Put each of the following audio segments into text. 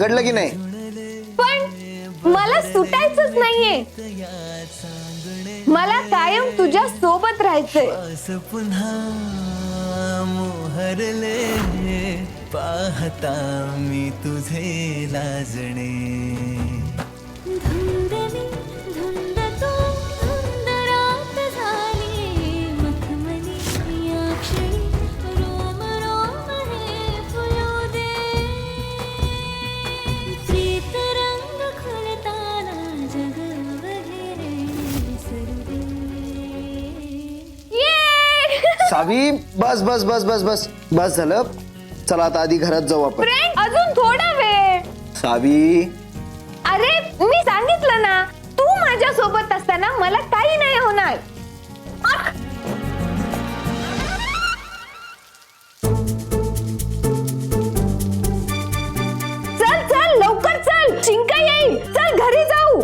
घडलं की नाही? पण मला सुटायचंच नाहीये. मला कायम तुझ्या सोबत राहायचंय. पुन्हा मोहरले पाहता मी तुझे लाजणे. सावी, बस बस बस बस बस बस झालं. चला आता आधी घरात जाऊ आपण. फ्रेंड, अजून थोडा वेळ. सावी, अरे मी सांगितलं ना, तू माझ्या सोबत असताना मला काही नाही होणार. चल चल लवकर चल, चिंका येईल. चल घरी जाऊ.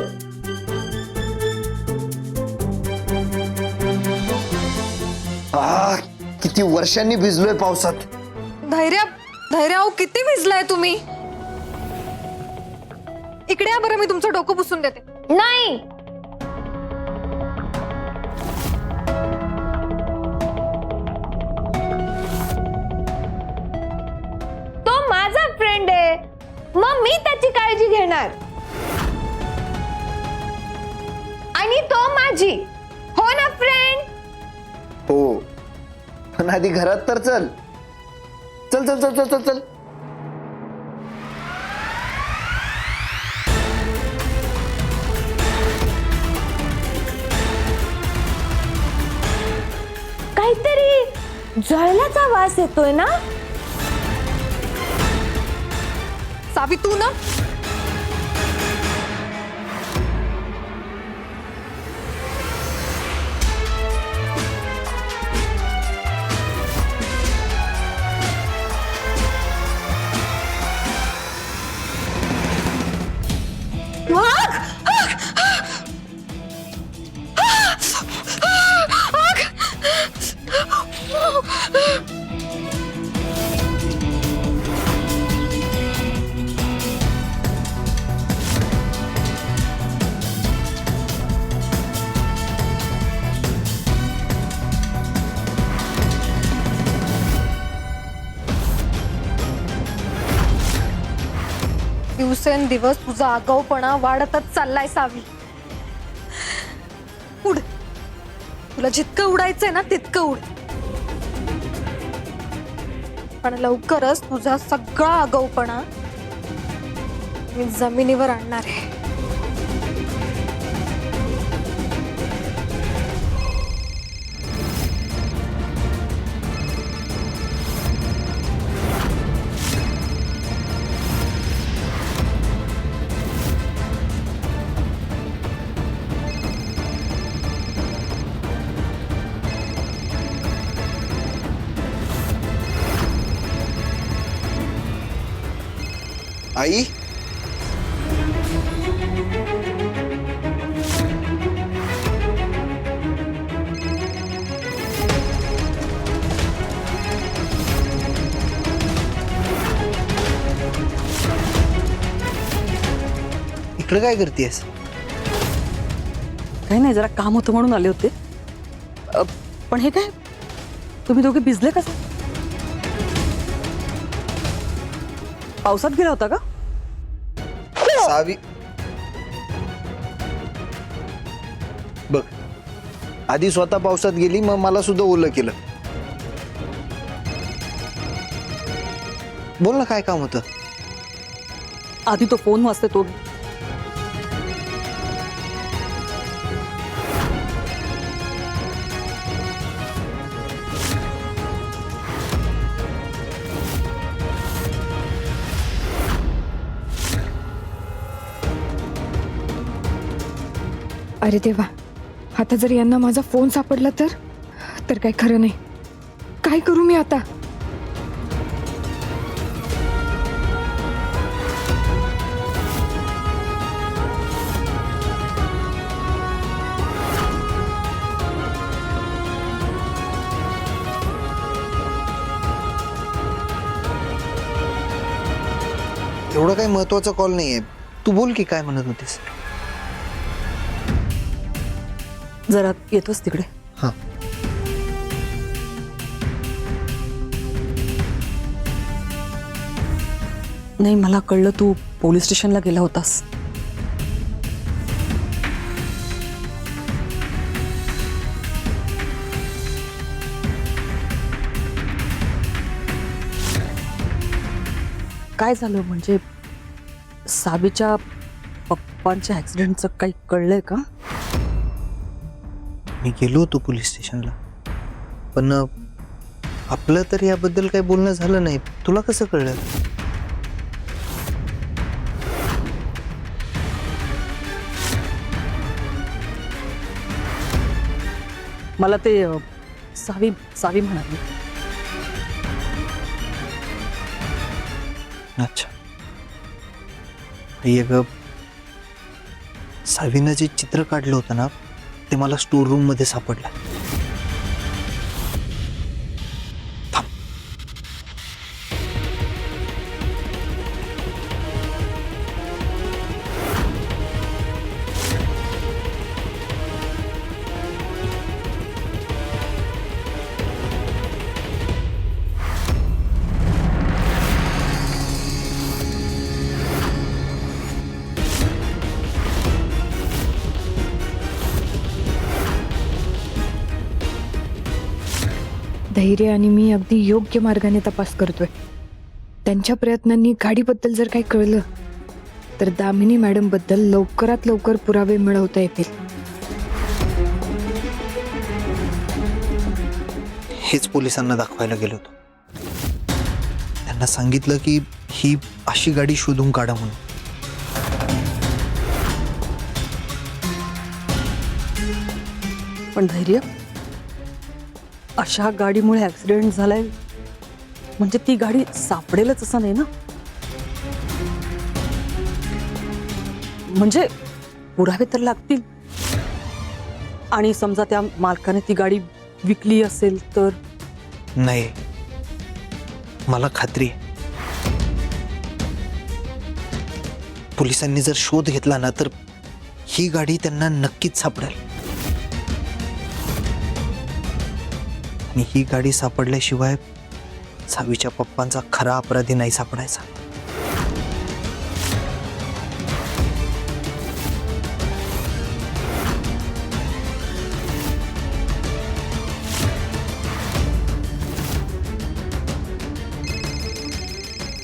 किती वर्षांनी भिजलोय पावसात. धैर्य अहो, किती भिजलाय तुम्ही. इकडे या बरं, मी तुमचं डोकं पुसून देते. नाही, तो माझा फ्रेंड आहे, मग मी त्याची काळजी घेणार. आणि तो माझी. हो ना फ्रेंड? हो, पण आधी घरात तर चल. चल चल चल चल चल चल. काहीतरी जळल्याचा वास येतोय ना. सावी, तू ना दिवसेंदिवस तुझा आगाऊपणा वाढतच चाललाय सावी. उड, तुला जितकं उडायचंय ना तितकं उड. पण लवकरच तुझा सगळा आगाऊपणा मी जमिनीवर आणणार आहे. आई, इकडे काय करतेस? काही नाही, जरा काम होतं म्हणून आले होते. पण हे काय, तुम्ही दोघे भिजले कसं? पावसात गेला होता का? सावी, बघ, आधी स्वतः पावसात गेली, मग मला सुद्धा ओलं केलं. बोल ना, काय काम होतं? आधी तो फोन वाजते तो. अरे देवा, आता जर यांना माझा फोन सापडला तर काय खरं नाही. काय करू मी आता? एवढं काय काही महत्वाचा कॉल नाहीये. तू बोल की काय म्हणत होतीस. जरा येतोस तिकडे. हा. नाही, मला कळलं तू पोलीस स्टेशनला गेला होतास. काय झालं म्हणजे साबीच्या पप्पांच्या ऍक्सिडेंटचं काही कळलंय का? मी गेलो होतो पोलीस स्टेशनला, पण आपलं तर याबद्दल काही बोलणं झालं नाही. तुला कसं कळलं? मला ते सावी सावी म्हणाली. अच्छा. हे ग, सावीनं जे चित्र काढलं होतं ना ते मला स्टोर रूम मध्ये सापडलं. थांब. धैर्य आणि मी अगदी योग्य मार्गाने तपास करतोय. त्यांच्या प्रयत्नांनी गाडीबद्दल जर काही कळलं तर दामिनी मॅडम बद्दल लवकरात लवकर पुरावे मिळवता येतील. हेच पोलिसांना दाखवायला गेलो होतो. त्यांना सांगितलं की ही अशी गाडी शोधून काढा म्हणून. पण धैर्य, अशा गाडीमुळे ऍक्सिडेंट झालाय म्हणजे ती गाडी सापडेलच असं नाही ना. म्हणजे पुरावे तर लागतील. आणि समजा त्या मालकाने ती गाडी विकली असेल तर? नाही, मला खात्री आहे. पोलिसांनी जर शोध घेतला ना तर ही गाडी त्यांना नक्कीच सापडेल. आणि ही गाडी सापडल्याशिवाय सावीच्या पप्पांचा खरा अपराधी नाही सापडायचा.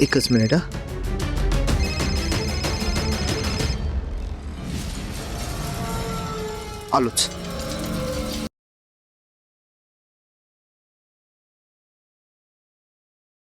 एकच मिनिट. आलोच.